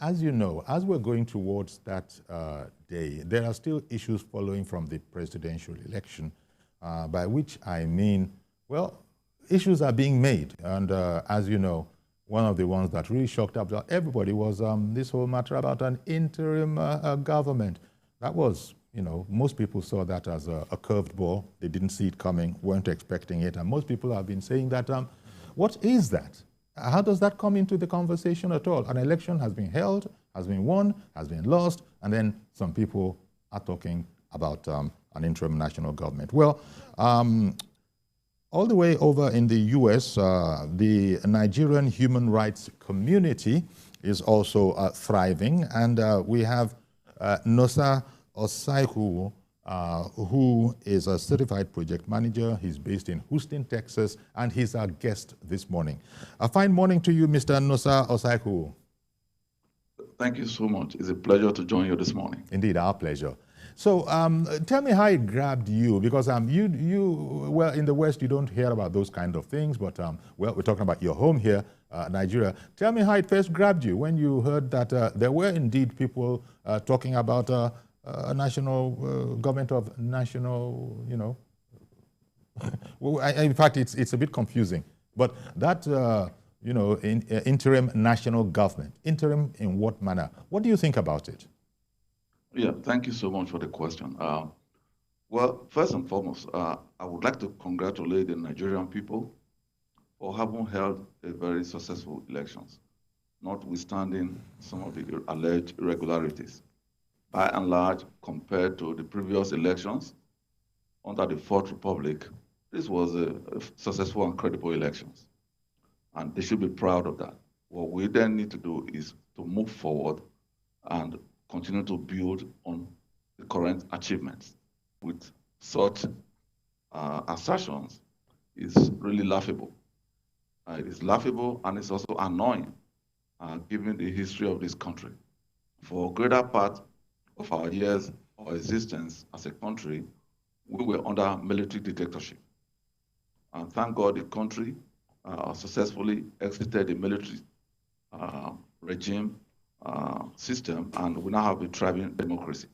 As you know, as we're going towards that day, there are still issues following from the presidential election, by which I mean, well, issues are being made. And as you know, one of the ones that really shocked up everybody was this whole matter about an interim government. That was, you know, most people saw that as a curved ball. They didn't see it coming, weren't expecting it. And most people have been saying that, what is that? How does that come into the conversation at all? An election has been held, has been won, has been lost, and then some people are talking about an interim national government. Well, all the way over in the US, the Nigerian human rights community is also thriving, and we have Nosa Osaihu, who is a certified project manager. He's based in Houston, Texas, and he's our guest this morning. A fine morning to you, Mr. Nosa Osaihu. Thank you so much. It's a pleasure to join you this morning. Indeed, our pleasure. So tell me how it grabbed you, because well, in the West, you don't hear about those kind of things, but well, we're talking about your home here, Nigeria. Tell me how it first grabbed you when you heard that there were indeed people talking about a national government of national, you know. Well, in fact, it's a bit confusing. But that, you know, interim national government, interim in what manner? What do you think about it? Yeah, thank you so much for the question. Well, first and foremost, I would like to congratulate the Nigerian people for having held a very successful elections, notwithstanding some of the alleged irregularities. By and large, compared to the previous elections under the Fourth Republic, this was a successful and credible elections. And they should be proud of that. What we then need to do is to move forward and continue to build on the current achievements. With such assertions is really laughable. It is laughable and it's also annoying, given the history of this country. For a greater part of our years of existence as a country, we were under military dictatorship. And thank God the country successfully exited the military regime system, and we now have a thriving democracy.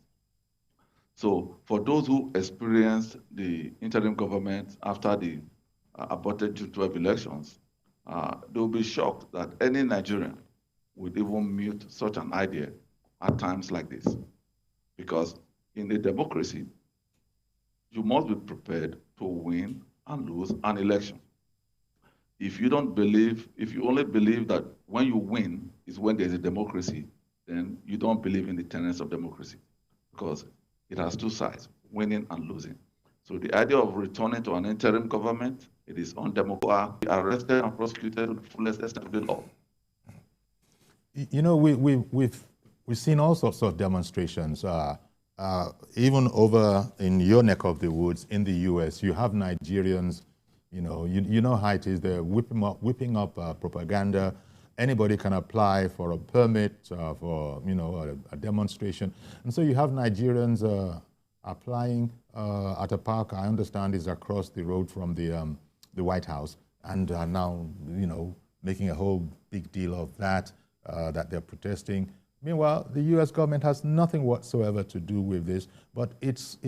So for those who experienced the interim government after the aborted June 12 elections, they will be shocked that any Nigerian would even mute such an idea at times like this. Because in a democracy, you must be prepared to win and lose an election. If you don't believe, if you only believe that when you win is when there's a democracy, then you don't believe in the tenets of democracy, because it has two sides, winning and losing. So the idea of returning to an interim government, it is undemocratic, arrested and prosecuted to the fullest extent of the law. You know, we've seen all sorts of demonstrations, even over in your neck of the woods in the US. You have Nigerians, you know how it is. They're whipping up propaganda. Anybody can apply for a permit for, you know, a demonstration. And so you have Nigerians applying at a park, I understand is across the road from the White House, and now, you know, making a whole big deal of that, that they're protesting. Meanwhile, the US government has nothing whatsoever to do with this, but it's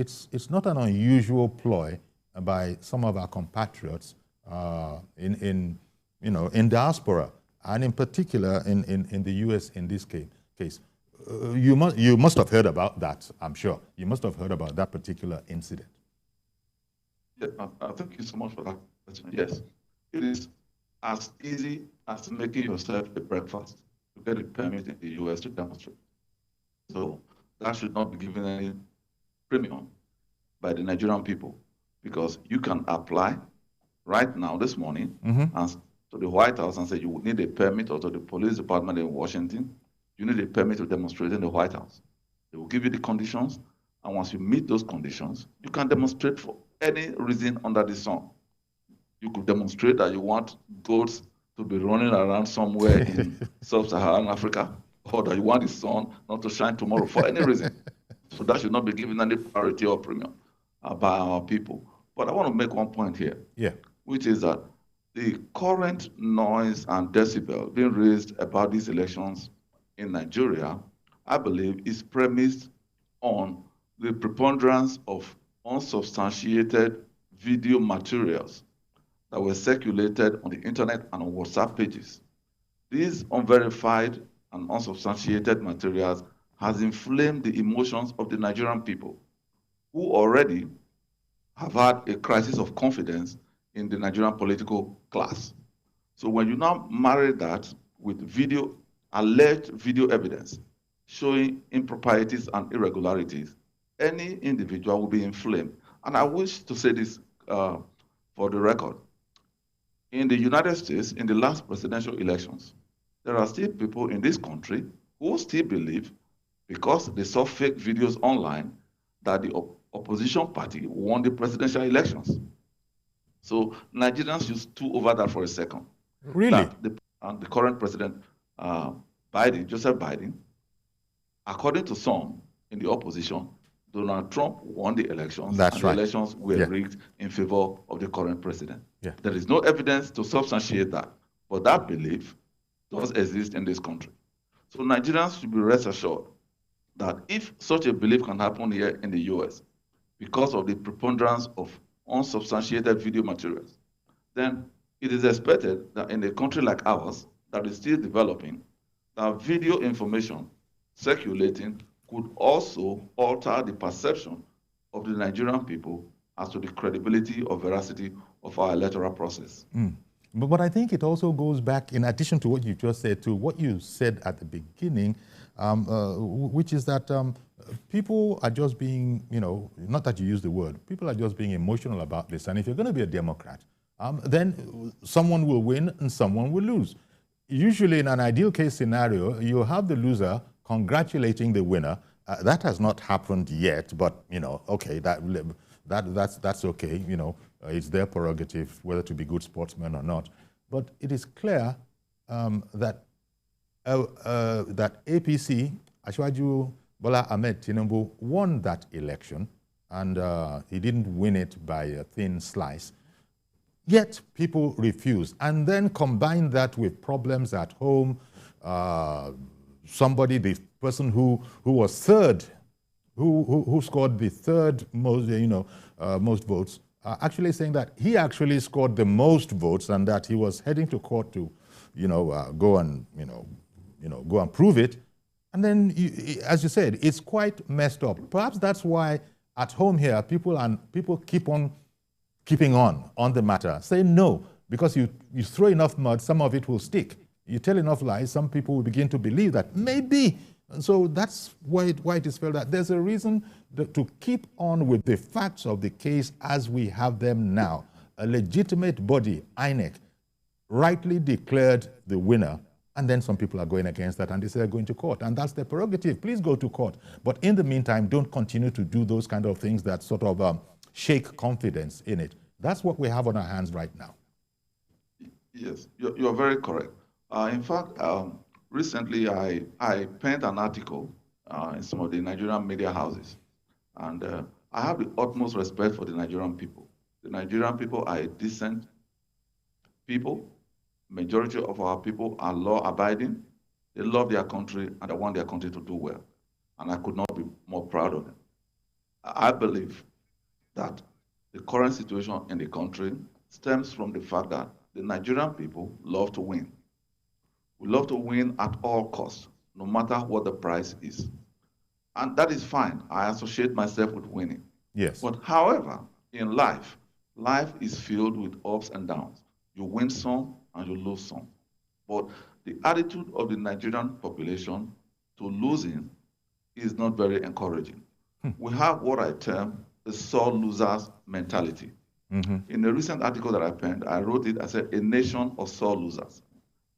not an unusual ploy by some of our compatriots in diaspora, and in particular in the US in this case. You must have heard about that, I'm sure. You must have heard about that particular incident. Yeah, thank you so much for that question. Yes, it is as easy as making yourself a breakfast to get a permit in the US to demonstrate. So that should not be given any premium by the Nigerian people, because you can apply right now this morning and to the White House and say you would need a permit, or to the police department in Washington, you need a permit to demonstrate in the White House. They will give you the conditions, and once you meet those conditions, you can demonstrate for any reason under the sun. You could demonstrate that you want goats to be running around somewhere in sub-Saharan Africa, or that you want the sun not to shine tomorrow, for any reason. So that should not be given any priority or premium by our people. But I want to make one point here, which is that the current noise and decibel being raised about these elections in Nigeria, I believe, is premised on the preponderance of unsubstantiated video materials that were circulated on the internet and on WhatsApp pages. These unverified and unsubstantiated materials has inflamed the emotions of the Nigerian people, who already have had a crisis of confidence in the Nigerian political class. So when you now marry that with alleged video evidence showing improprieties and irregularities, any individual will be inflamed. And I wish to say this for the record. In the United States, in the last presidential elections, there are still people in this country who still believe, because they saw fake videos online, that the opposition party won the presidential elections. So Nigerians should stew over that for a second. Really? The current president, Joseph Biden, according to some in the opposition, Donald Trump won the elections. That's right. The elections were rigged in favor of the current president. Yeah. There is no evidence to substantiate that, but that belief does exist in this country. So Nigerians should be rest assured that if such a belief can happen here in the US, because of the preponderance of unsubstantiated video materials, then it is expected that in a country like ours that is still developing, that video information circulating could also alter the perception of the Nigerian people as to the credibility or veracity of our electoral process. But I think it also goes back, in addition to what you just said, to what you said at the beginning, which is that people are just being, not that you use the word, people are just being emotional about this. And if you're going to be a Democrat, then someone will win and someone will lose. Usually in an ideal case scenario, you have the loser congratulating the winner. That has not happened yet, but, okay, that's okay, it's their prerogative whether to be good sportsmen or not. But it is clear that APC, Asiwaju Bola Ahmed Tinubu, won that election, and he didn't win it by a thin slice. Yet people refuse, and then combine that with problems at home. The person who was third, who scored the third most, most votes, actually saying that he actually scored the most votes and that he was heading to court to, go and prove it. And then, as you said, it's quite messed up. Perhaps that's why at home here, people keep on keeping on the matter. Say no, because you throw enough mud, some of it will stick. You tell enough lies, some people will begin to believe that maybe. And so that's why it is felt that there's a reason to keep on with the facts of the case as we have them now. A legitimate body, INEC, rightly declared the winner, and then some people are going against that and they say they're going to court. And that's their prerogative. Please go to court. But in the meantime, don't continue to do those kind of things that sort of shake confidence in it. That's what we have on our hands right now. Yes, you're very correct. In fact, recently I penned an article in some of the Nigerian media houses, and I have the utmost respect for the Nigerian people. The Nigerian people are a decent people. Majority of our people are law-abiding. They love their country and they want their country to do well. And I could not be more proud of them. I believe that the current situation in the country stems from the fact that the Nigerian people love to win. We love to win at all costs, no matter what the price is. And that is fine. I associate myself with winning. Yes. But however, in life is filled with ups and downs. You win some and you lose some. But the attitude of the Nigerian population to losing is not very encouraging. We have what I term a sore losers mentality. In a recent article that I penned, I wrote it as a nation of sore losers.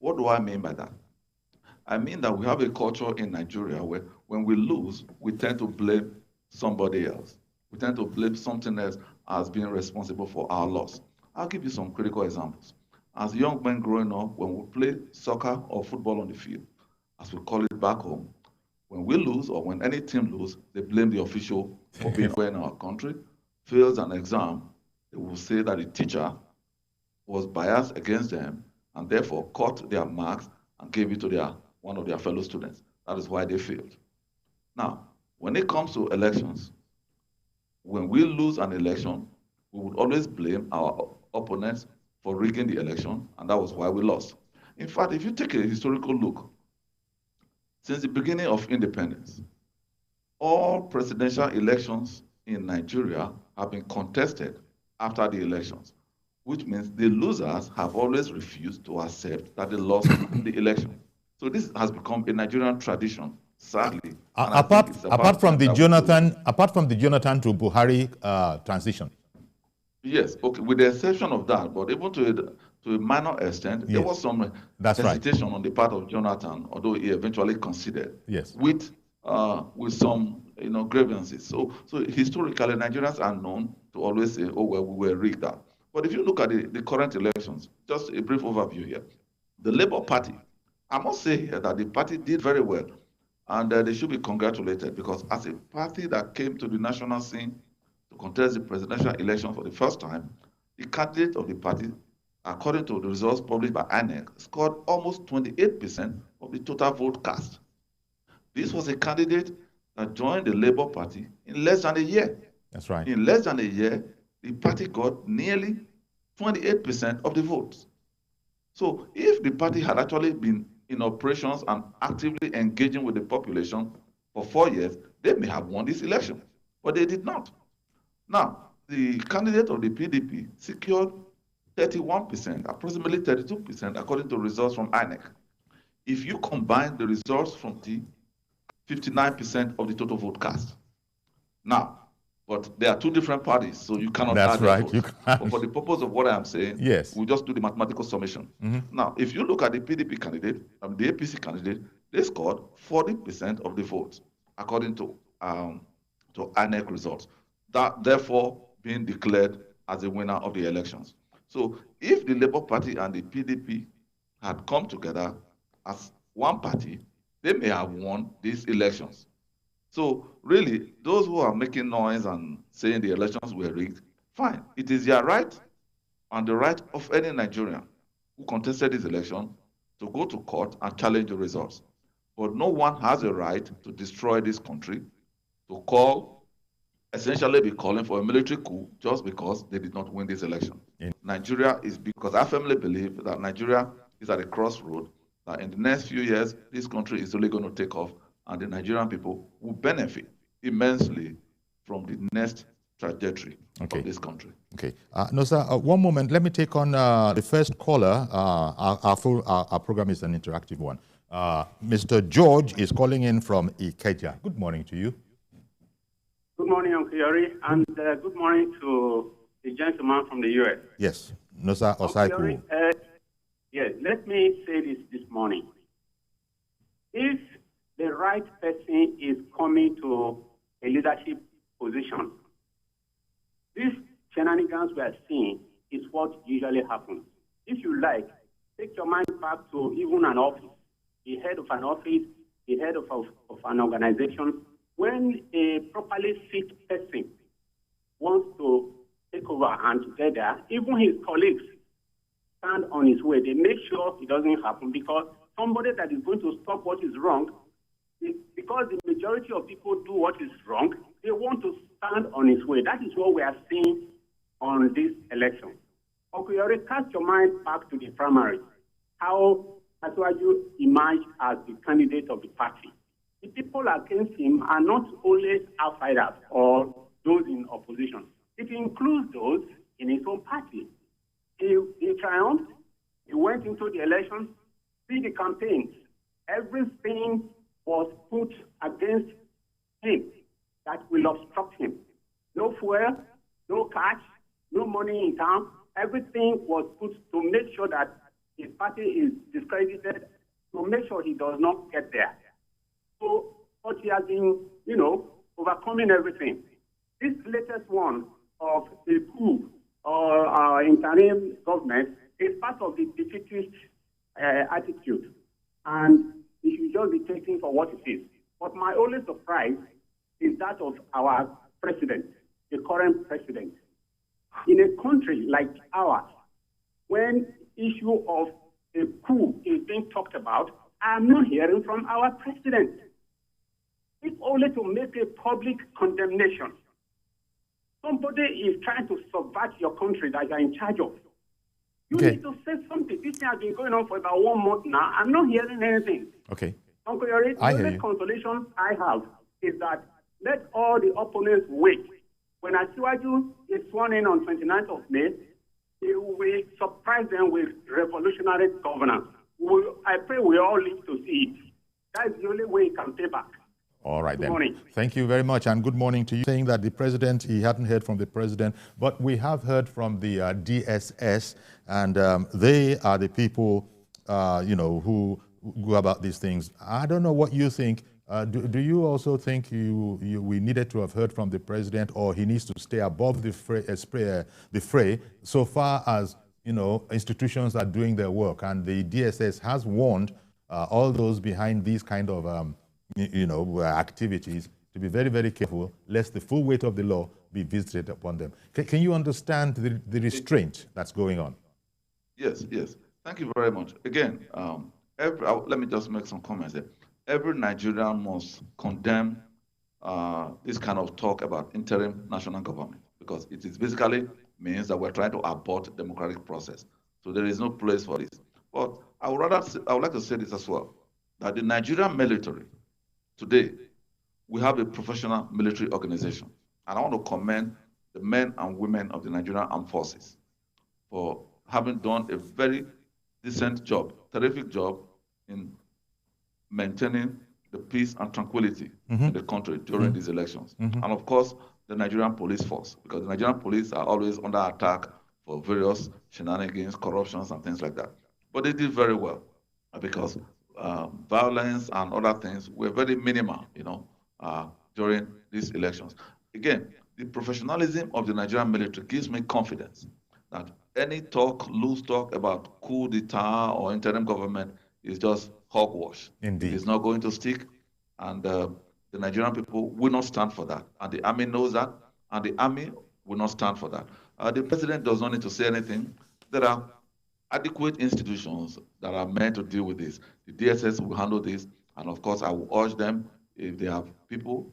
What do I mean by that? I mean that we have a culture in Nigeria where when we lose, we tend to blame somebody else. We tend to blame something else as being responsible for our loss. I'll give you some critical examples. As young men growing up, when we play soccer or football on the field, as we call it back home, when we lose or when any team loses, they blame the official for being in our country, fails an exam, they will say that the teacher was biased against them and therefore cut their marks and gave it to one of their fellow students. That is why they failed. Now, when it comes to elections, when we lose an election, we would always blame our opponents for rigging the election, and that was why we lost. In fact, if you take a historical look, since the beginning of independence, all presidential elections in Nigeria have been contested after the elections, which means the losers have always refused to accept that they lost the election. So this has become a Nigerian tradition, sadly. Apart from the Jonathan to Buhari transition. Yes, okay, with the exception of that, but even to a minor extent, yes, there was some hesitation on the part of Jonathan, although he eventually conceded. Yes. With some grievances. So historically, Nigerians are known to always say, "Oh well, we were rigged that." But if you look at the current elections, just a brief overview here, the Labour Party, I must say here that the party did very well, and they should be congratulated, because as a party that came to the national scene to contest the presidential election for the first time, the candidate of the party, according to the results published by INEC, scored almost 28% of the total vote cast. This was a candidate that joined the Labour Party in less than a year. That's right. In less than a year, the party got nearly 28% of the votes. So if the party had actually been in operations and actively engaging with the population for 4 years, they may have won this election, but they did not. Now, the candidate of the PDP secured 31%, approximately 32%, according to results from INEC. If you combine the results from the 59% of the total vote cast. Now, but there are two different parties, so you cannot add right. You but for the purpose of what I am saying, yes, we'll just do the mathematical summation. Now, if you look at the PDP candidate, the APC candidate, they scored 40% of the votes, according to INEC results. That therefore being declared as a winner of the elections. So if the Labour Party and the PDP had come together as one party, they may have won these elections. So really, those who are making noise and saying the elections were rigged, fine. It is their right and the right of any Nigerian who contested this election to go to court and challenge the results. But no one has a right to destroy this country, to essentially be calling for a military coup just because they did not win this election. Nigeria is, because I firmly believe that Nigeria is at a crossroad, that in the next few years, this country is only going to take off, and the Nigerian people will benefit immensely from the next trajectory of this country. Okay. No, sir, one moment. Let me take on the first caller. Our program is an interactive one. Mr. George is calling in from Ikeja. Good morning to you. Good morning, Uncle Yori, and good morning to the gentleman from the U.S. Yes. No, sir, Osaiku. Yes, let me say this morning. If the right person is coming to a leadership position, these shenanigans we are seeing is what usually happens. If you like, take your mind back to even an office, the head of an office, the head of an organization. When a properly fit person wants to take over and together, even his colleagues stand on his way. They make sure it doesn't happen, because somebody that is going to stop what is wrong, because the majority of people do what is wrong, they want to stand on his way. That is what we are seeing on this election. Okay, you already cast your mind back to the primary. How Asiwaju emerged as the candidate of the party. The people against him are not only outsiders or those in opposition. It includes those in his own party. He triumphed. He went into the election. See the campaigns. Everything was put against him that will obstruct him. No fuel, no cash, no money in town. Everything was put to make sure that his party is discredited, to make sure he does not get there. So, but he has been, overcoming everything. This latest one of the coup or our interim government is part of the defeatist attitude, and it should just be taken for what it is. But my only surprise is that of our president, the current president. In a country like ours, when issue of a coup is being talked about, I'm not hearing from our president. It's only to make a public condemnation. Somebody is trying to subvert your country that you're in charge of. You need to say something. This thing has been going on for about 1 month now. I'm not hearing anything. Okay. Uncle Yori, the only consolation I have is that let all the opponents wait. When Asiwaju is sworn in on 29th of May, he will surprise them with revolutionary governance. I pray we all live to see it. That's the only way he can pay back. All right, good then. Morning. Thank you very much, and good morning to you. Saying that the president, he hadn't heard from the president, but we have heard from the DSS, and they are the people, who go about these things. I don't know what you think. Do you also think we needed to have heard from the president, or he needs to stay above the fray so far as, institutions are doing their work, and the DSS has warned all those behind these kind of activities to be very, very careful, lest the full weight of the law be visited upon them. Can you understand the restraint that's going on? Yes. Thank you very much. Again, let me just make some comments here. Every Nigerian must condemn this kind of talk about interim national government, because it is basically means that we're trying to abort democratic process. So there is no place for this. But I would like to say this as well, that the Nigerian military, today, we have a professional military organization. And I want to commend the men and women of the Nigerian Armed Forces for having done a very decent job, terrific job in maintaining the peace and tranquility in the country during these elections. And of course, the Nigerian police force, because the Nigerian police are always under attack for various shenanigans, corruptions, and things like that. But they did very well, because violence and other things were very minimal, during these elections. Again, the professionalism of the Nigerian military gives me confidence that any loose talk about coup d'etat or interim government is just hogwash. Indeed. It's not going to stick, and the Nigerian people will not stand for that. And the army knows that, and the army will not stand for that. The president does not need to say anything. There are adequate institutions that are meant to deal with this. The DSS will handle this, and of course, I will urge them, if they have people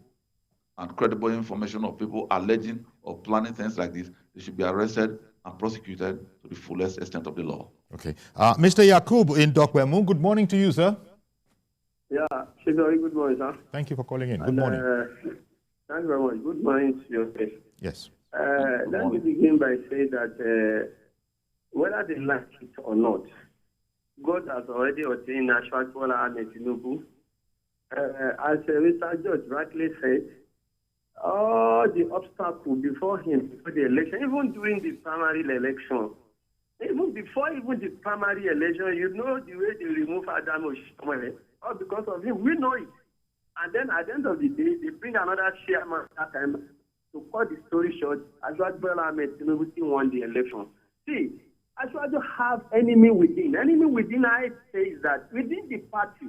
and credible information of people alleging or planning things like this, they should be arrested and prosecuted to the fullest extent of the law. Okay. Mr. Yakub in Dokwemu, good morning to you, sir. Yeah, very good morning, sir. Thank you for calling in. Good morning. Thank you very much. Good morning to you. Yes. Let me begin by saying that whether they like it or not, God has already ordained Ashwat Bola Ahmed Tinubu. As Mr. Judge rightly said, all the obstacles before him, before the election, even during the primary election, even before the primary election, you know the way they remove Adam Oshimole, all because of him, we know it. And then at the end of the day, they bring another chairman that time to cut the story short. Ashwat Bola Ahmed Tinubu won the election. See, Ashwat have enemy within. Enemy within, I say, is that within the party,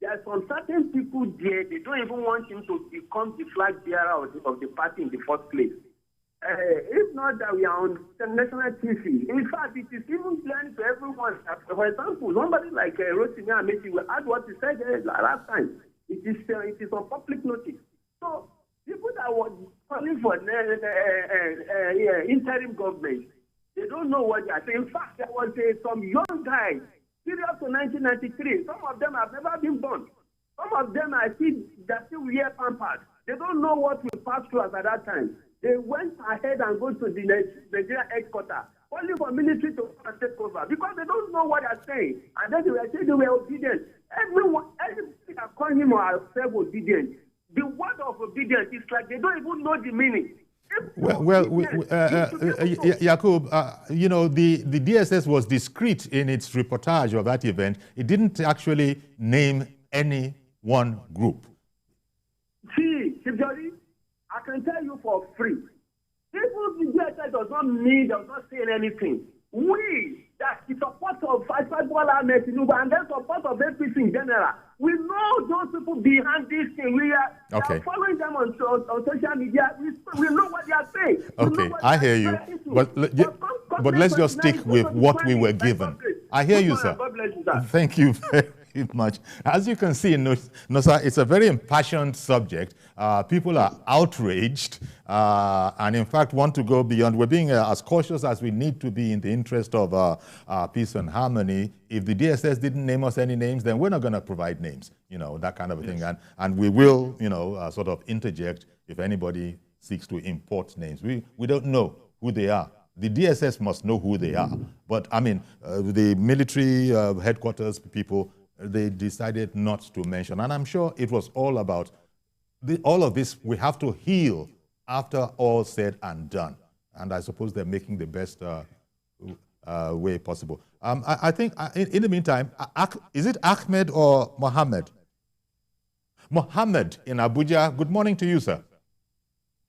there are some certain people there, they don't even want him to become the flag bearer of the party in the first place. If not that we are on national TV. In fact, it is even plain to everyone. For example, somebody like Rotimi Amechi will add what he said last time. It is on public notice. So people that were calling for interim government, they don't know what they are saying. In fact, there was some young guys, period to 1993. Some of them have never been born. Some of them are still wear pampers. They don't know what we passed through at that time. They went ahead and go to the Nigeria headquarters, only for military to take over, because they don't know what they're saying. And then they were saying they were obedient. Everyone that call him or herself obedient. The word of obedience is like they don't even know the meaning. Yakub, the DSS was discreet in its reportage of that event. It didn't actually name any one group. See, Yori, I can tell you for free. Even the DSS does not say anything. We, that the support of Ashwat Bola Ahmed Tinubu and then support of APC in general, we know those people behind this thing. We are following them on social media. We know what they are saying. Okay, I hear you. But let's just stick with what we were given. I hear you, sir. God bless you, sir. Thank you very much. As you can see, Nosa, it's a very impassioned subject. People are outraged and, in fact, want to go beyond. We're being as cautious as we need to be in the interest of peace and harmony. If the DSS didn't name us any names, then we're not going to provide names, that kind of a thing. And we will, sort of interject if anybody seeks to import names. We don't know who they are. The DSS must know who they are. But, I mean, the military headquarters people, they decided not to mention. And I'm sure it was all about all of this. We have to heal after all said and done. And I suppose they're making the best way possible. I think, in the meantime, is it Ahmed or Mohammed? Mohammed in Abuja. Good morning to you, sir.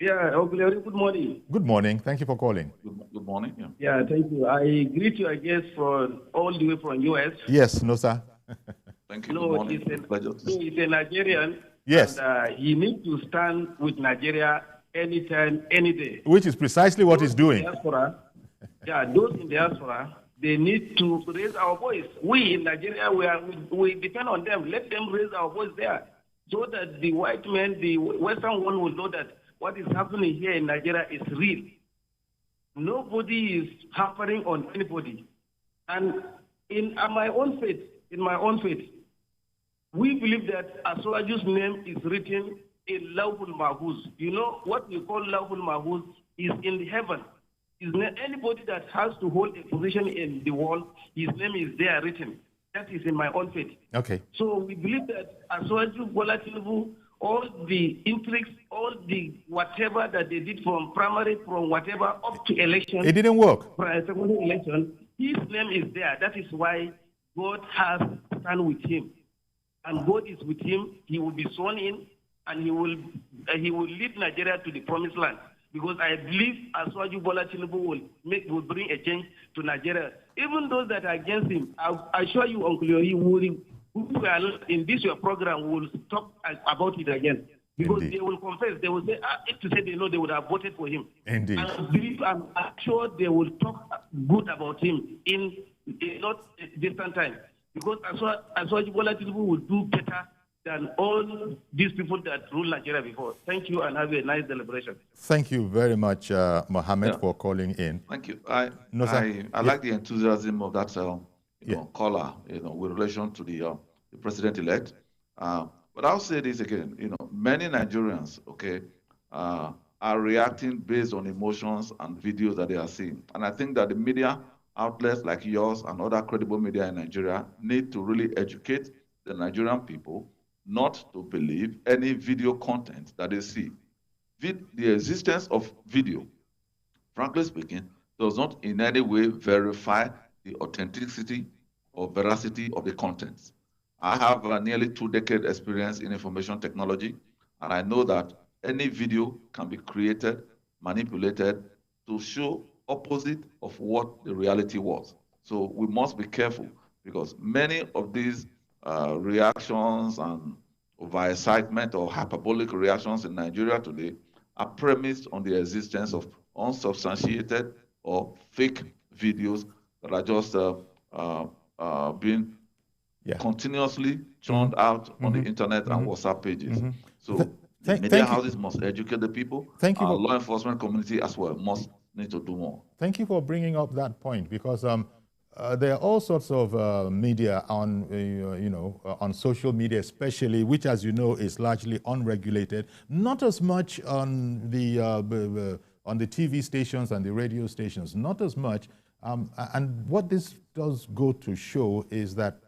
Yeah, good morning. Good morning. Thank you for calling. Good morning. Yeah, thank you. I greet you, I guess, all the way from US. Yes, no, sir. Thank you. No, he's a Nigerian. Yes. And he needs to stand with Nigeria anytime, any day. Which is precisely what he's doing. Those in diaspora, they need to raise our voice. We in Nigeria, we depend on them. Let them raise our voice there, so that the white men, the Western world will know that what is happening here in Nigeria is real. Nobody is hampering on anybody. And in my own faith, we believe that Asuaju's name is written in Lawful Mahuz. You know, what we call Lawful Mahuz is in the heaven. Anybody that has to hold a position in the world, his name is there written. That is in my own faith. Okay. So we believe that Asuaju Bola Tinubu, all the intrigues, all the whatever that they did from primary, from whatever up to election. It didn't work. Secondary election, his name is there. That is why God has stand with him. And God is with him. He will be sworn in, and he will lead Nigeria to the promised land. Because I believe Asuaju Bola Tinubu will bring a change to Nigeria. Even those that are against him, I assure you, Uncle Yori, who are in this your program will talk about it again. Because Indeed. They will confess. They will say, if to say they know, they would have voted for him. Indeed. I'm sure they will talk good about him in not distant time. Because Asuaju Bola Tinubu will do better than all these people that ruled Nigeria before. Thank you, and have a nice celebration. Thank you very much, Mohammed, for calling in. Thank you. I like the enthusiasm of that caller, with relation to the president-elect. But I'll say this again, many Nigerians, are reacting based on emotions and videos that they are seeing. And I think that the media outlets like yours and other credible media in Nigeria need to really educate the Nigerian people not to believe any video content that they see. The existence of video, frankly speaking, does not in any way verify the authenticity or veracity of the contents. I have nearly 2 decades experience in information technology, and I know that any video can be created, manipulated to show opposite of what the reality was. So we must be careful, because many of these reactions and over-excitement or hyperbolic reactions in Nigeria today are premised on the existence of unsubstantiated or fake videos that are just being continuously churned out on the internet and WhatsApp pages. So the media houses must educate the people. Our law enforcement community as well must need to do more. Thank you for bringing up that point, because there are all sorts of media on, on social media especially, which, as you know, is largely unregulated. Not as much on the TV stations and the radio stations, not as much. And what this does go to show is that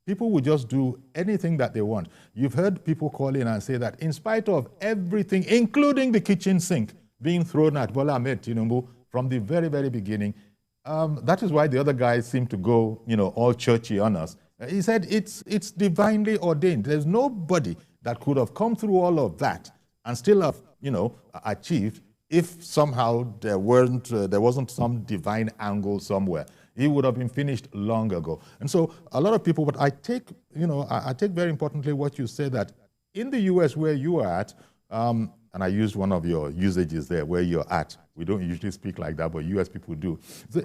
people will just do anything that they want. You've heard people call in and say that in spite of everything, including the kitchen sink being thrown at Bola Ahmed Tinubu from the very, very beginning, that is why the other guys seem to go, all churchy on us. He said it's divinely ordained. There's nobody that could have come through all of that and still have, achieved if somehow there wasn't some divine angle somewhere. He would have been finished long ago. And so a lot of people, but I take very importantly what you say, that in the US where you are at, and I used one of your usages there, where you're at. We don't usually speak like that, but US people do. So,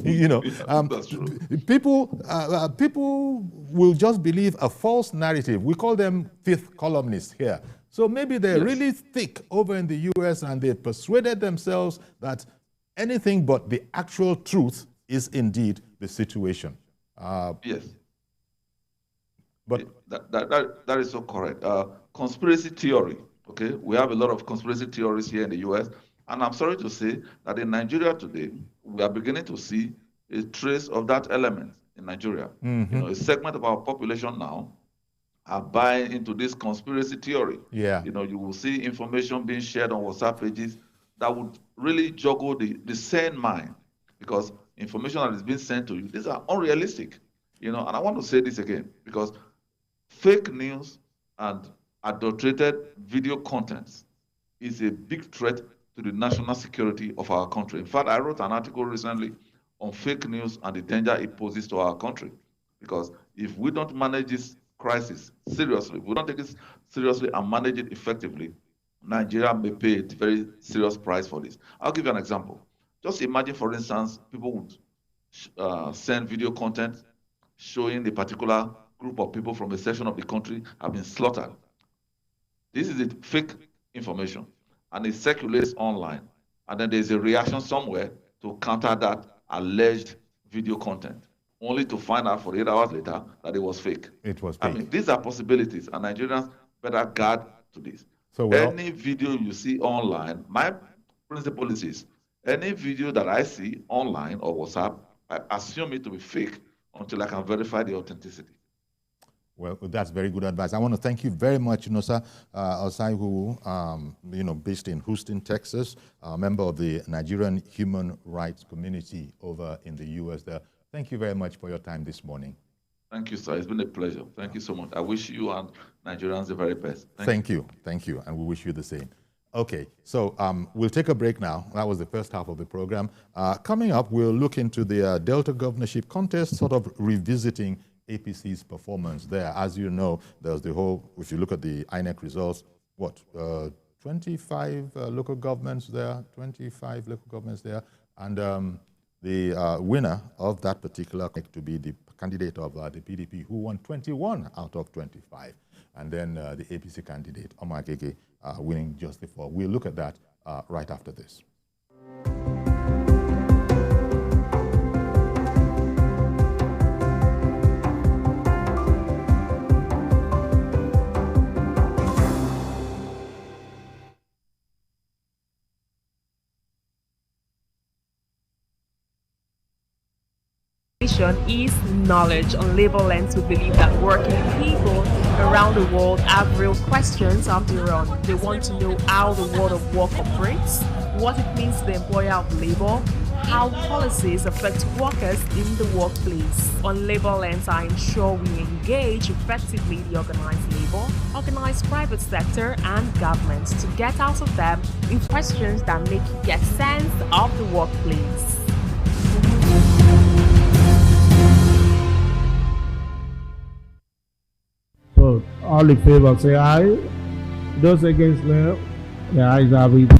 you know, That's true. people will just believe a false narrative. We call them fifth columnists here. So maybe they're really thick over in the US and they persuaded themselves that anything but the actual truth is indeed the situation. Yes. But that is so correct. Conspiracy theory, okay? We have a lot of conspiracy theories here in the US. And I'm sorry to say that in Nigeria today, we are beginning to see a trace of that element in Nigeria. Mm-hmm. You know, a segment of our population now are buying into this conspiracy theory. Yeah. You know, you will see information being shared on WhatsApp pages that would really juggle the sane mind, because information that is being sent to you, these are unrealistic. You know, and I want to say this again, because fake news and adulterated video contents is a big threat to the national security of our country. In fact, I wrote an article recently on fake news and the danger it poses to our country. Because if we don't manage this crisis seriously, if we don't take it seriously and manage it effectively, Nigeria may pay a very serious price for this. I'll give you an example. Just imagine, for instance, people would send video content showing a particular group of people from a section of the country have been slaughtered. This is a fake information, and it circulates online. And then there's a reaction somewhere to counter that alleged video content, only to find out 48 hours later that it was fake. It was fake. I mean, these are possibilities, and Nigerians better guard to this. So any video you see online, my principle is this: any video that I see online or WhatsApp, I assume it to be fake until I can verify the authenticity. Well, that's very good advice. I want to thank you very much, Nosa Osaihu, based in Houston, Texas, a member of the Nigerian human rights community over in the US there. Thank you very much for your time this morning. Thank you, sir. It's been a pleasure. Thank you so much. I wish you and Nigerians the very best. Thank you. Thank you. And we wish you the same. Okay, so we'll take a break now. That was the first half of the program. Coming up, we'll look into the Delta governorship contest, sort of revisiting APC's performance there. As you know, there's the whole, if you look at the INEC results, 25 local governments there, and the winner of that particular to be the candidate of the PDP, who won 21 out of 25, and then the APC candidate, Omar Gege, winning just the 4. We'll look at that right after this. Is knowledge. On Labor Lens, we believe that working people around the world have real questions of their own. They want to know how the world of work operates, what it means to the employer of labor, how policies affect workers in the workplace. On Labor Lens, I ensure we engage effectively the organized labor, organized private sector, and government to get out of them in questions that make you get sense of the workplace. So, all in favor say aye. Those against no, the ayes have it.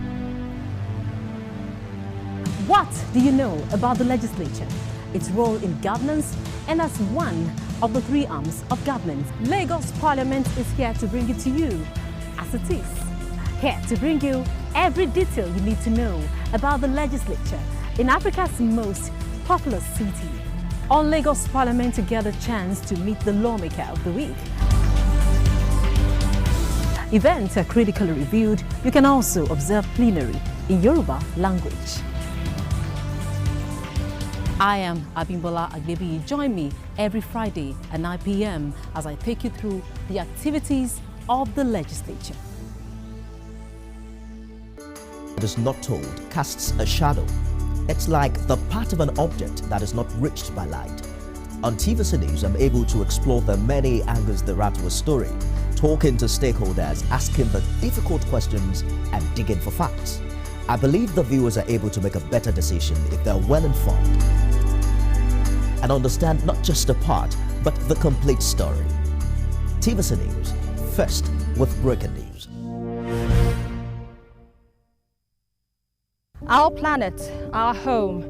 What do you know about the legislature, its role in governance, and as one of the 3 arms of government? Lagos Parliament is here to bring it to you as it is. Here to bring you every detail you need to know about the legislature in Africa's most populous city. On Lagos Parliament, you get a chance to meet the lawmaker of the week. Events are critically reviewed. You can also observe plenary in Yoruba language. I am Abimbola Agbebi. Join me every Friday at 9 p.m. as I take you through the activities of the legislature. It is not told casts a shadow. It's like the part of an object that is not reached by light. On TVC News, I'm able to explore the many angles thereof to a story, talking to stakeholders, asking the difficult questions, and digging for facts. I believe the viewers are able to make a better decision if they're well informed and understand not just a part, but the complete story. TVC News, First, with breaking news. Our planet, our home,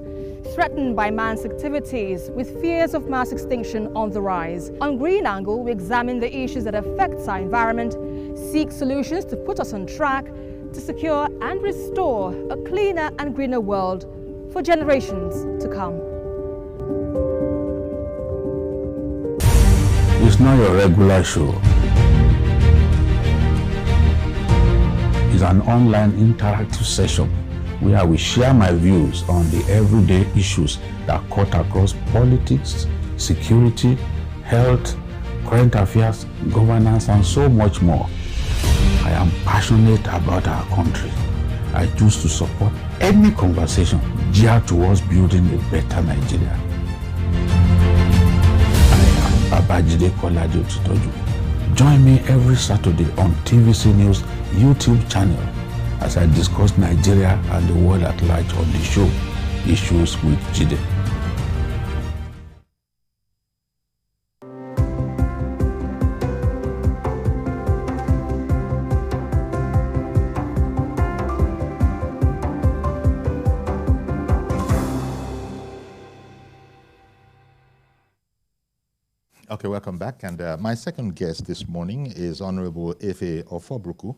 threatened by man's activities with fears of mass extinction on the rise. On Green Angle, we examine the issues that affect our environment, seek solutions to put us on track to secure and restore a cleaner and greener world for generations to come. It's not your regular show. It's an online interactive session where we share my views on the everyday issues that cut across politics, security, health, current affairs, governance, and so much more. I am passionate about our country. I choose to support any conversation geared towards building a better Nigeria. I am Babajide Kolaji Otitoju. Join me every Saturday on TVC News YouTube channel as I discuss Nigeria and the world at large on the show, Issues with Jide. Okay, welcome back. And my second guest this morning is Honorable Efe Ofobruku.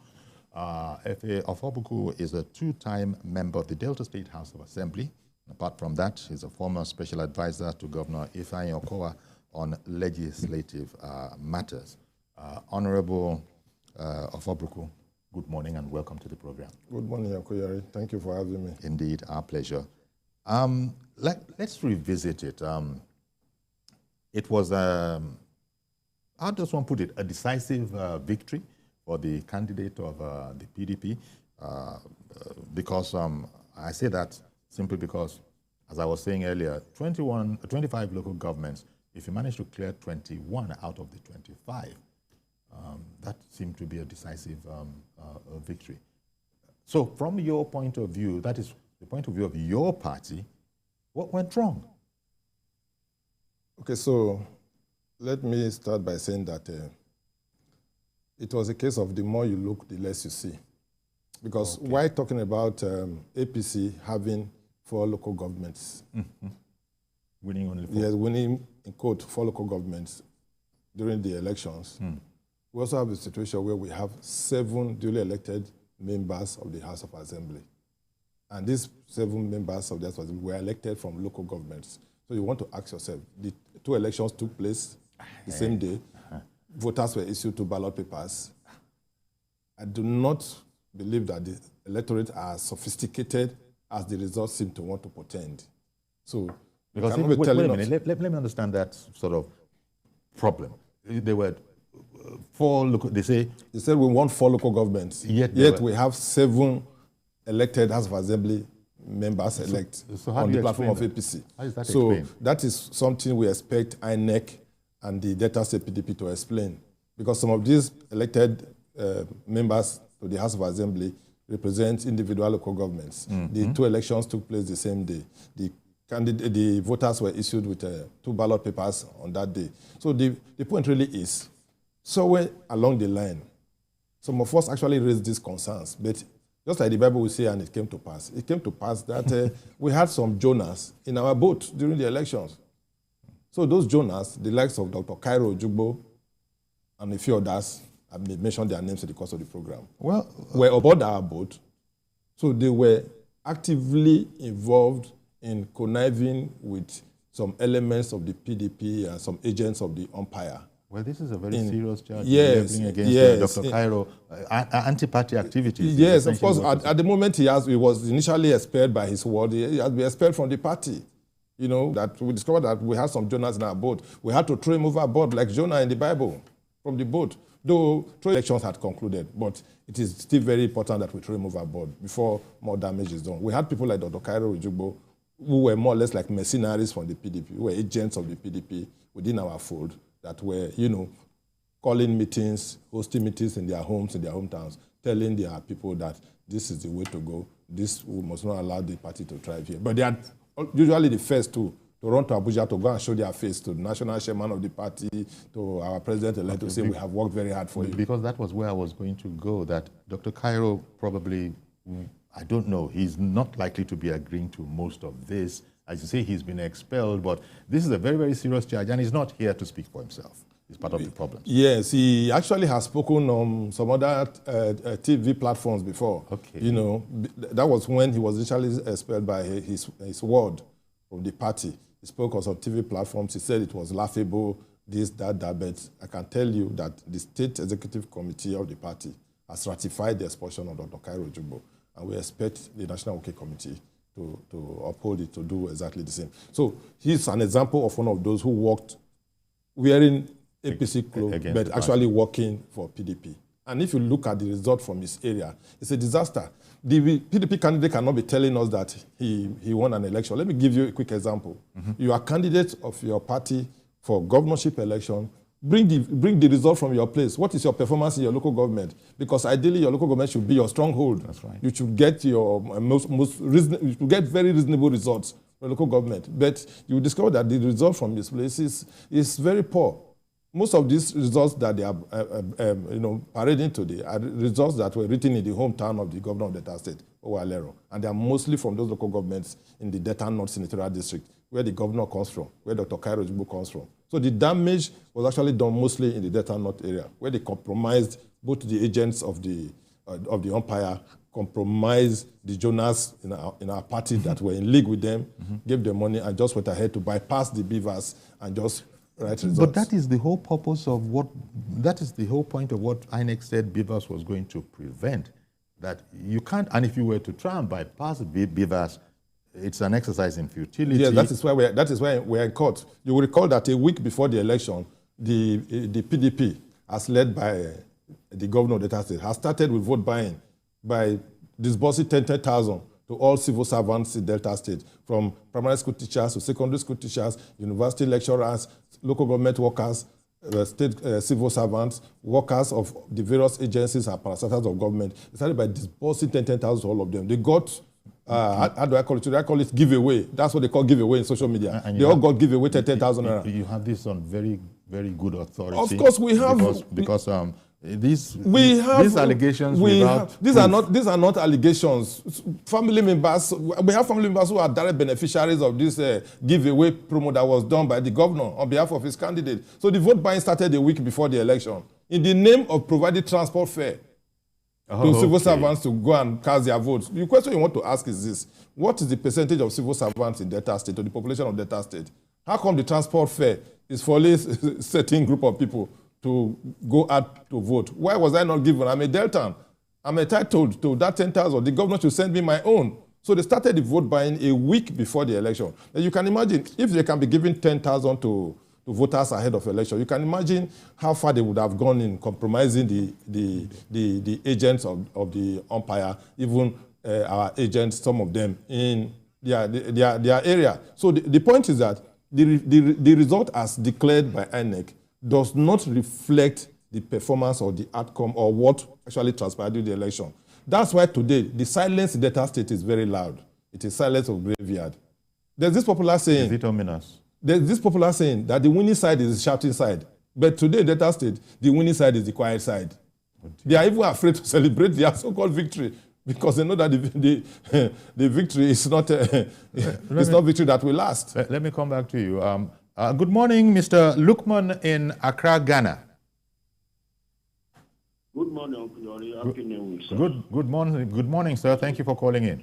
Efe Ofobruku is a two-time member of the Delta State House of Assembly. Apart from that, he's a former special advisor to Governor Ifeanyi Okowa on legislative matters. Honorable Ofobruku, good morning and welcome to the program. Good morning, Yori. Thank you for having me. Indeed, our pleasure. Let's revisit it. It was, how does one put it, a decisive victory for the candidate of the PDP, because I say that simply because, as I was saying earlier, 25 local governments, if you manage to clear 21 out of the 25, that seemed to be a decisive victory. So from your point of view, that is the point of view of your party, what went wrong? Okay, so let me start by saying that it was a case of the more you look, the less you see. Because while talking about APC having 4 local governments, winning only 4. Yes, winning, in quote, 4 local governments during the elections, we also have a situation where we have 7 duly elected members of the House of Assembly. And these 7 members of the House of Assembly were elected from local governments. So you want to ask yourself, the 2 elections took place the same day. Voters were issued 2 ballot papers. I do not believe that the electorate are sophisticated as the results seem to want to portend. So, because wait a minute, let me understand that sort of problem. There were 4 local, they said we want 4 local governments, yet we have 7 elected House of Assembly members elect on the platform of APC. How is that explained? That is something we expect INEC and the Delta State PDP to explain, because some of these elected members to the House of Assembly represent individual local governments. The 2 elections took place the same day. The voters were issued with 2 ballot papers on that day. So the point really is, somewhere along the line, some of us actually raised these concerns, but just like the Bible will say, and it came to pass. It came to pass that we had some Jonas in our boat during the elections. So those Jonas, the likes of Dr. Cairo Ojugbo and a few others, I mentioned their names in the course of the program, were aboard our boat. So they were actively involved in conniving with some elements of the PDP and some agents of the umpire. Well, this is a very serious charge against Dr. Cairo, anti-party activities. Yes, of course. At the moment he was initially expelled by his ward. He has been expelled from the party. You know, that we discovered that we had some Jonas in our boat. We had to throw him overboard like Jonah in the Bible from the boat. Though elections had concluded, but it is still very important that we throw him overboard before more damage is done. We had people like Dr. Cairo Ojugbo, who were more or less like mercenaries from the PDP, who were agents of the PDP within our fold, that were, calling meetings, hosting meetings in their homes, in their hometowns, telling their people that this is the way to go. We must not allow the party to thrive here. But they are usually the first to to run to Abuja to go and show their face to the national chairman of the party, to our president-elect, to say we have worked very hard for you. Because that was where I was going to go, that Dr. Cairo probably, I don't know, he's not likely to be agreeing to most of this. As you say, he's been expelled, but this is a very, very serious charge, and he's not here to speak for himself. He's part of the problem. Yes, he actually has spoken on some other TV platforms before. Okay. You know, that was when he was initially expelled by his ward from the party. He spoke on some TV platforms. He said it was laughable, this, that, but I can tell you that the State Executive Committee of the party has ratified the expulsion of Dr. Cairo Jumbo, and we expect the National Working Committee to uphold it, to do exactly the same. So he's an example of one of those who worked wearing APC clothes, but actually working for PDP. And if you look at the result from his area, it's a disaster. The PDP candidate cannot be telling us that he won an election. Let me give you a quick example. You are candidate of your party for governorship election. Bring the result from your place. What is your performance in your local government? Because ideally, your local government should be your stronghold. That's right. You should get your you should get very reasonable results from local government. But you discover that the result from this place is very poor. Most of these results that they are parading today are results that were written in the hometown of the governor of Delta State, Owalero. And they are mostly from those local governments in the Delta North Senatorial District, where the governor comes from, where Dr. Cairo Jumbo comes from. So the damage was actually done mostly in the Delta North area, where they compromised both the agents of the umpire, compromised the Jonas in our party that were in league with them, gave them money, and just went ahead to bypass the beavers and just write results. But that is the whole purpose of that is the whole point of what INEC said Beavers was going to prevent. That you can't, and if you were to try and bypass Beavers, it's an exercise in futility. Yes, that is why we're in court. You will recall that a week before the election, the PDP, as led by the governor of Delta State, has started with vote buying by disbursing 10,000 to all civil servants in Delta State, from primary school teachers to secondary school teachers, university lecturers, local government workers, state civil servants, workers of the various agencies and parastatals of government. They started by disbursing 10,000 to all of them. They got, how do I call it? Should I call it giveaway? That's what they call giveaway in social media. They all got giveaway 10,000. You have this on very, very good authority. Of course we have. Because these allegations these are not allegations. Family members, we have family members who are direct beneficiaries of this giveaway promo that was done by the governor on behalf of his candidate. So the vote buying started a week before the election in the name of providing transport fare to civil servants to go and cast their votes. The question you want to ask is this: what is the percentage of civil servants in Delta State, or the population of Delta State? How come the transport fare is for a certain group of people to go out to vote? Why was I not given? I'm a Deltan. I'm entitled to that 10,000. The governor should send me my own. So they started the vote buying a week before the election. And you can imagine, if they can be giving 10,000 to voters ahead of election, you can imagine how far they would have gone in compromising the agents of the umpire, even our agents, some of them, in their area. So the point is that the result as declared by INEC does not reflect the performance or the outcome or what actually transpired in the election. That's why today the silence in Delta State is very loud. It is silence of graveyard. There's this popular saying. Is it ominous? There's this popular saying that the winning side is the shouting side. But today in Delta State, the winning side is the quiet side. They are even afraid to celebrate their so-called victory because they know that the victory is not not victory that will last. Let me come back to you. Good morning, Mr. Lukman in Accra, Ghana. Good morning, Uncle Yori. Happy New Week, sir. Good morning, sir. Thank you for calling in.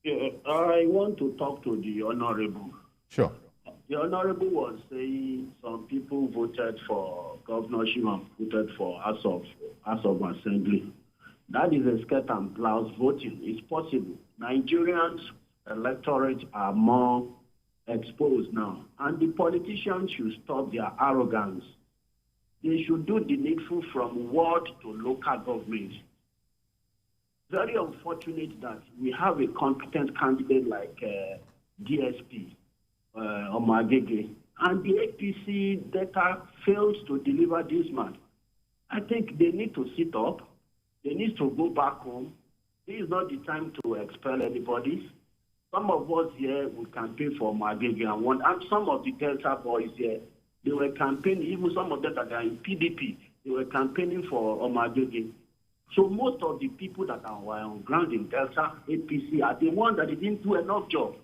Yeah, I want to talk to the Honorable. Sure. The Honorable was saying some people voted for governorship and voted for House of Assembly. That is a skirt and blouse voting. It's possible. Nigerians' electorate are more exposed now. And the politicians should stop their arrogance. They should do the needful from ward to local government. Very unfortunate that we have a competent candidate like DSP, Omagege, and the APC data fails to deliver this man. I think they need to sit up. They need to go back home. This is not the time to expel anybody. Some of us here will campaign for Magege and some of the Delta boys here, they were campaigning, even some of them that are in PDP, they were campaigning for Magege. So most of the people that were on ground in Delta, APC, are the ones that didn't do enough job.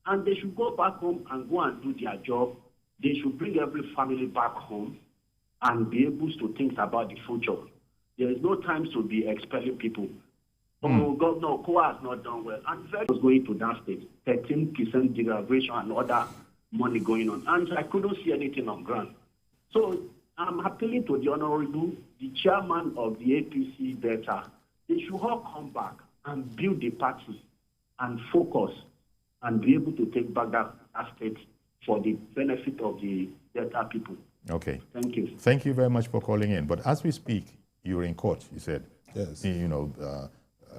And they should go back home and go and do their job. They should bring every family back home and be able to think about the future. There is no time to be expelling people. Oh, Governor Kowa has not done well. And very was going to that state, 13% derivation and other money going on. And I couldn't see anything on ground. So I'm appealing to the Honorable, the chairman of the APC Delta. They should all come back and build the party and focus and be able to take back that state for the benefit of the Delta people. Okay. Thank you. Thank you very much for calling in. But as we speak, you're in court, you said. Yes. You know,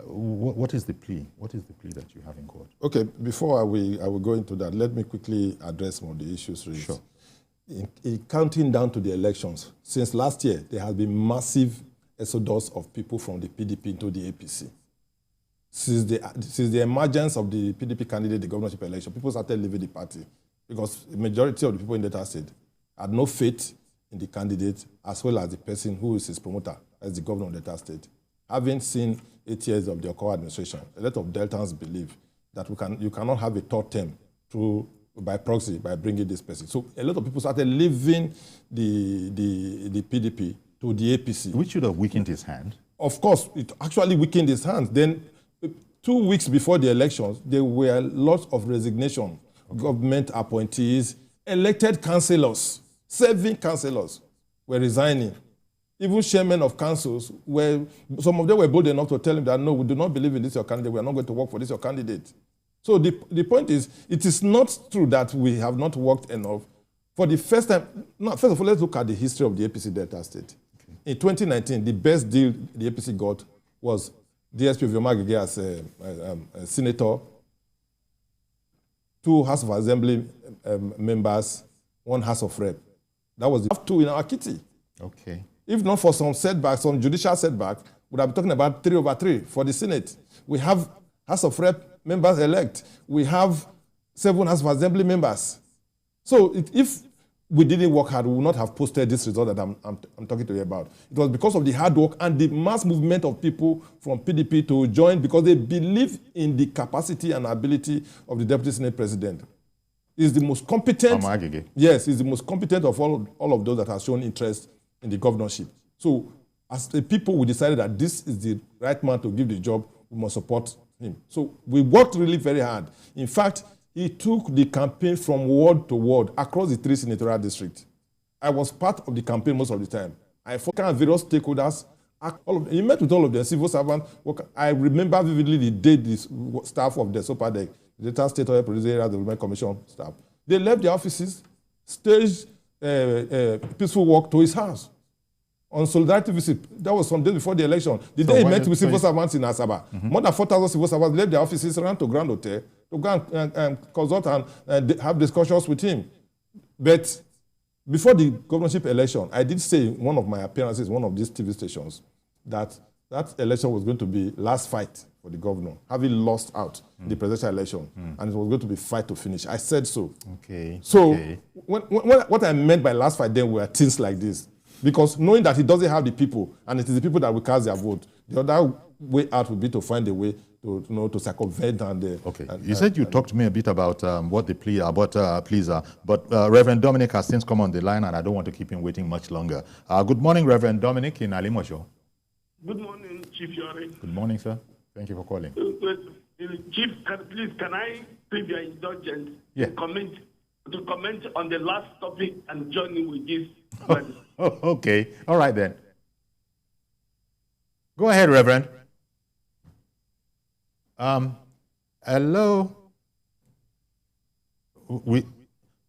what is the plea? What is the plea that you have in court? Okay, before I will go into that, let me quickly address some of the issues raised. Sure. In counting down to the elections, since last year, there has been massive exodus of people from the PDP into the APC. Since the emergence of the PDP candidate, the governorship election, people started leaving the party because the majority of the people in Delta State had no faith in the candidate as well as the person who is his promoter, as the governor of Delta State. Having seen 8 years of the Okowa administration, a lot of Deltans believe that you cannot have a third term by proxy by bringing this person. So a lot of people started leaving the PDP to the APC. Which should have weakened his hand. Of course, it actually weakened his hand. Then 2 weeks before the elections, there were lots of resignation. Government appointees, elected councillors, 7 councillors were resigning. Even chairmen of councils, some of them were bold enough to tell him that, no, we do not believe in this your candidate. We are not going to work for this your candidate. So the point is, it is not true that we have not worked enough. For the first time, first of all, let's look at the history of the APC Delta State. Okay. In 2019, the best deal the APC got was DSP of Yomagege as a senator, 2 House of Assembly members, 1 House of Rep. That was the 2 in our kitty. Okay. If not for some setbacks, some judicial setbacks, we'd have been talking about 3/3 for the Senate. We have House of Rep members elect. We have 7 House of Assembly members. So if we didn't work hard, we would not have posted this result that I'm talking to you about. It was because of the hard work and the mass movement of people from PDP to join because they believe in the capacity and ability of the Deputy Senate President. He's the most competent. Yes, he's the most competent of all of those that have shown interest in the governorship. So as the people, we decided that this is the right man to give the job. We must support him. So we worked really very hard. In fact, he took the campaign from ward to ward across the 3 senatorial districts. I was part of the campaign most of the time. I focused on various stakeholders. He met with all of them, civil servants. I remember vividly the day the staff of the SOPADEC, the Delta State Oil Producing Area Development Commission staff, they left their offices, staged peaceful walk to his house on solidarity visit. That was some days before the election. The day he met with civil servants in Asaba. More than 4,000 civil servants left their offices, ran to Grand Hotel to go and consult and have discussions with him. But before the governorship election, I did say in one of my appearances, one of these TV stations, that election was going to be last fight for the governor, having lost out the presidential election, and it was going to be fight to finish. I said so. Okay. So what I meant by last fight then were things like this. Because knowing that he doesn't have the people, and it is the people that will cast their vote, the other way out would be to find a way to circumvent and... Okay. You said you talked to me a bit about what the pleas are, but Reverend Dominic has since come on the line, and I don't want to keep him waiting much longer. Good morning, Reverend Dominic in Alimosho. Good morning, Chief Yori. Good morning, sir. Thank you for calling. Chief, can I please your indulgence to comment on the last topic and join in with this? Okay. All right, then. Go ahead, Reverend. Hello.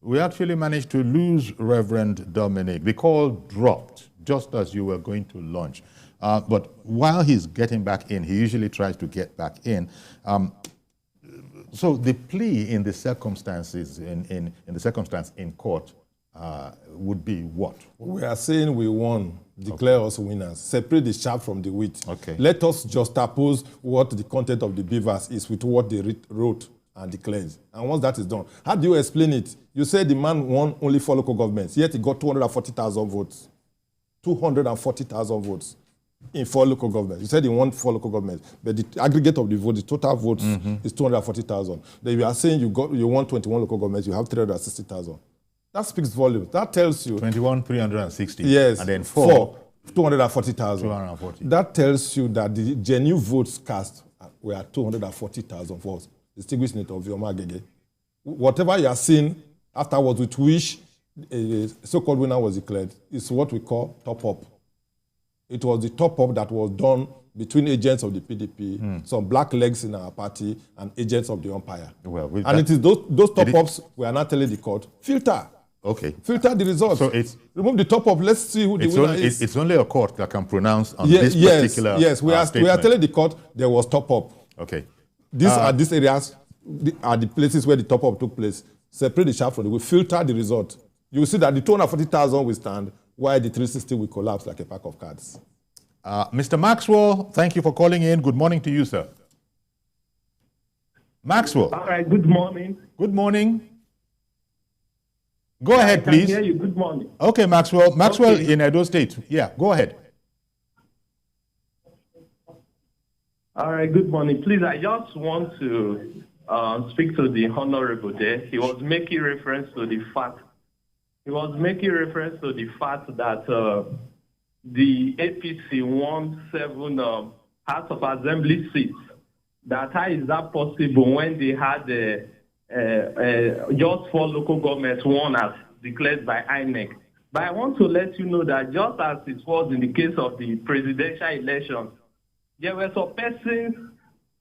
We actually managed to lose Reverend Dominic. The call dropped just as you were going to launch. But while he's getting back in, he usually tries to get back in. So the plea in the circumstances, in the circumstance in court, would be what? We are saying we won. Declare us winners. Separate the chaff from the wheat. Okay. Let us juxtapose what the content of the beavers is with what they wrote and declared. And once that is done, how do you explain it? You said the man won only 4 local governments, yet he got 240,000 votes. 240,000 votes in 4 local governments. You said he won 4 local governments, but the aggregate of the vote, the total votes is 240,000. Then you are saying you won 21 local governments, you have 360,000. That speaks volumes. That tells you 21, 360. Yes. And then 4 240,000. 240. That tells you that the genuine votes cast were 240,000 votes. Distinguished Senator Vioma Agege. Whatever you are seeing afterwards, with which a so-called winner was declared, is what we call top-up. It was the top-up that was done between agents of the PDP, some black legs in our party, and agents of the umpire. Well, and it is those top-ups we are now telling the court, filter. Okay. Filter the results. So it's remove the top-up. Let's see who the winner is. It's only a court that can pronounce on this particular Yes, we are telling the court there was top-up. Okay. These areas are the places where the top-up took place. Separate the chaff from the wheat. Filter the result. You will see that the 240,000 will stand, while the 360 will collapse like a pack of cards. Mr. Maxwell, thank you for calling in. Good morning to you, sir. Maxwell. All right, good morning. Good morning. Go ahead, please. I can hear you. Good morning. Okay, Maxwell. Maxwell in Edo State. Yeah, go ahead. All right, good morning. Please, I just want to speak to the Honorable there. He was making reference to the fact that the APC won 7 House of Assembly seats. That how is that possible when they had just 4 local governments won as declared by INEC? But I want to let you know that just as it was in the case of the presidential election, there were some persons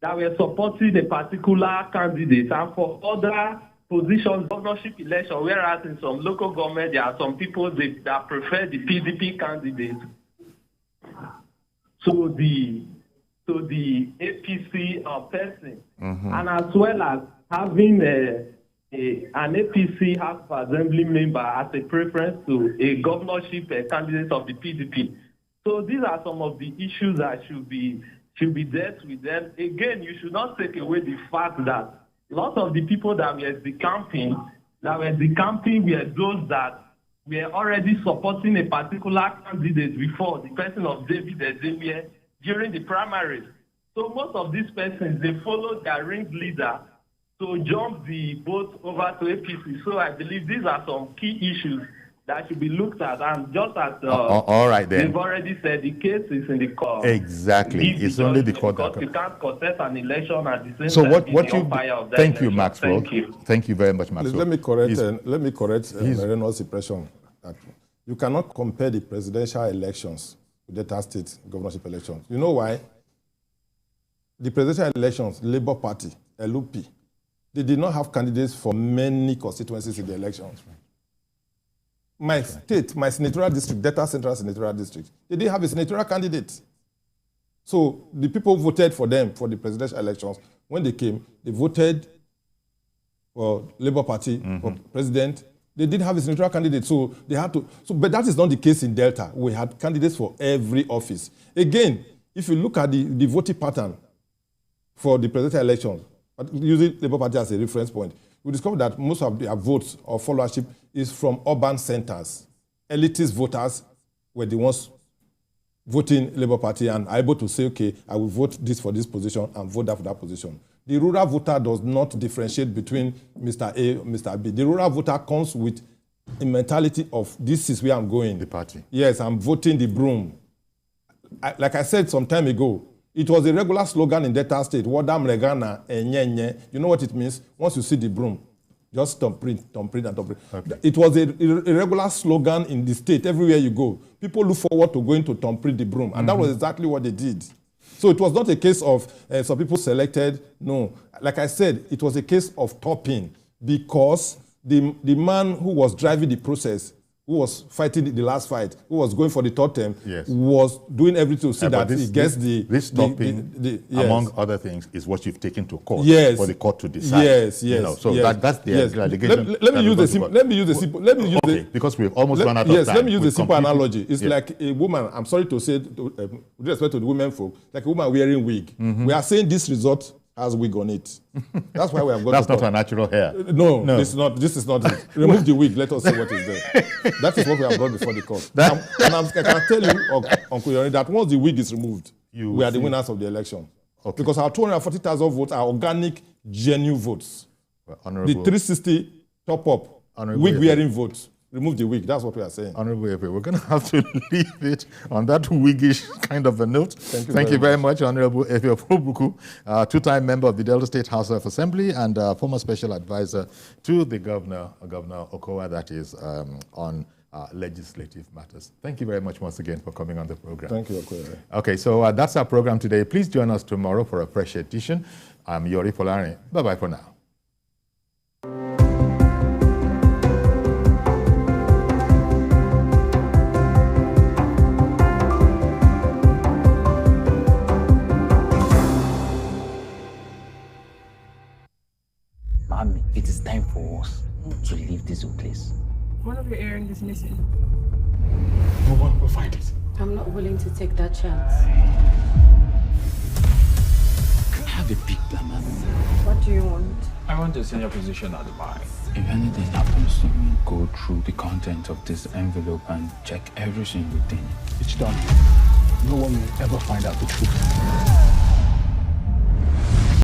that were supporting a particular candidate, and for other positions, governorship election, whereas in some local government, there are some people that prefer the PDP candidate to the APC person. And as well as having an APC House of Assembly member as a preference to a governorship candidate of the PDP. So these are some of the issues that should be dealt with them. Again, you should not take away the fact that lots of the people that were decamping were those that were already supporting a particular candidate before, the person of David Ezemie, during the primaries. So most of these persons, they followed their ringleader to jump the boat over to APC. So I believe these are some key issues that should be looked at. And just as all right, then. They've already said, the case is in the court. Exactly. It's only the court that you can't contest an election at the same so time. Thank you, Maxwell. Thank you very much, Maxwell. Please, let me correct Reynolds' impression. You cannot compare the presidential elections with Delta State governorship elections. You know why? The presidential elections, Labour Party, LUP, they did not have candidates for many constituencies in the elections. My state, my senatorial district, Delta Central Senatorial District, they didn't have a senatorial candidate. So the people voted for them for the presidential elections. When they came, they voted for Labour Party, for president. They didn't have a senatorial candidate, so they had to. But that is not the case in Delta. We had candidates for every office. Again, if you look at the voting pattern for the presidential elections, using Labour Party as a reference point, we discovered that most of their votes or followership is from urban centers. Elitist voters were the ones voting Labour Party and are able to say, okay, I will vote this for this position and vote that for that position. The rural voter does not differentiate between Mr. A and Mr. B. The rural voter comes with a mentality of, this is where I'm going. The party. Yes, I'm voting the broom. Like I said some time ago, it was a regular slogan in Delta State, Wadam Regana, Enyenye. You know what it means? Once you see the broom, just thumbprint, and thumbprint. Okay. It was a regular slogan in the state, everywhere you go. People look forward to going to thumbprint the broom, and that was exactly what they did. So it was not a case of some people selected. No. Like I said, it was a case of topping, because the man who was driving the process, who was fighting the last fight, who was going for the third term, was doing everything to see that he gets this topping, among other things, is what you've taken to court for the court to decide. Yes. So that's the allegation. Let me use a simple. Because we've almost run out of time. Yes, let me use a simple analogy. It's like a woman. I'm sorry to say, with respect to the women folk, like a woman wearing wig. We are saying this result has wig on it. That's why we have got That's not a natural hair. No, this is not it. Remove the wig, let us see what is there. That is what we have brought before the court. I can tell you, Uncle Yori, that once the wig is removed, we are the winners of the election. Okay. Because our 240,000 votes are organic, genuine votes. Well, the 360 top-up, wig-wearing votes. Remove the wig. That's what we are saying. Honorable Epe, we're going to have to leave it on that wiggish kind of a note. Thank you very much, Honorable Epe Opobuku, two-time member of the Delta State House of Assembly and former special advisor to the Governor Okowa, that is, on legislative matters. Thank you very much once again for coming on the program. Thank you, Okoye. Okay, so that's our program today. Please join us tomorrow for a fresh edition. I'm Yori Folarin. Bye-bye for now. Mommy, it is time for us to leave this place. One of your earrings is missing. No one will find it. I'm not willing to take that chance. I have a big plan, Mommy. What do you want? I want a senior position at the bank. If anything happens to me, go through the content of this envelope and check every single thing. It's done. No one will ever find out the truth.